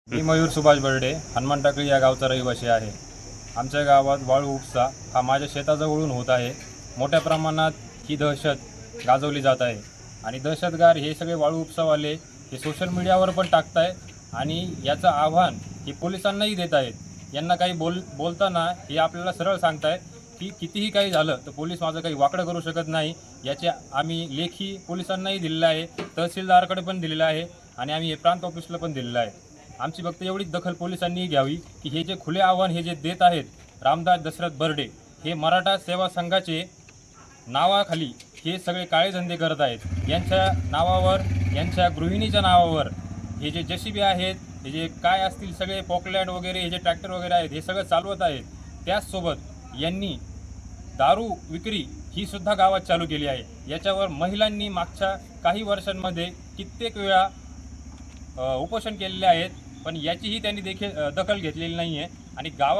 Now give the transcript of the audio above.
मी मयूर सुभाष बर्डे हनुमान टाकळी या गावचा रहिवासी आहे। आमच्या गावात वाळू उपसा हा माझ्या शेताजवळून होत आहे। मोठ्या प्रमाणात ही दहशत गाजवली जात आहे आणि दहशतगार हे सगळे वाळू उपसावाले हे सोशल मीडियावर पण टाकत आहेत आणि याचं आव्हान हे पोलिसांनाही देत आहेत। यांना काही बोलताना हे आपल्याला सरळ सांगतायत की कितीही काही झालं तर पोलीस माझं काही वाकडं करू शकत नाही। याचे आम्ही लेखी पोलिसांनाही दिलेलं आहे, तहसीलदारकडे पण दिलेलं आहे आणि आम्ही हे प्रांत ऑफिसला पण दिलेलं आहे। आमची फक्त एवढीच दखल पोलिसांनी घ्यावी की हे जे खुले आव्हान हे जे देत आहेत रामदास दशरथ बर्डे हे मराठा सेवा संघाचे नावाखाली हे सगळे काळे धंदे करत आहेत। यांच्या नावावर, यांच्या गृहिणीच्या नावावर हे जे JCB आहेत, हे जे काय असतील सगळे पॉकलँड वगैरे हे जे ट्रॅक्टर वगैरे आहेत हे सगळं चालवत आहेत। त्याचसोबत यांनी दारू विक्री ही सुद्धा गावात चालू केली आहे। याच्यावर महिलांनी मागच्या काही वर्षांमध्ये कित्येक वेळा उपोषण केलेले आहेत, पण याचीही त्यांनी दखल घेतलेली नाही आहे आणि गावात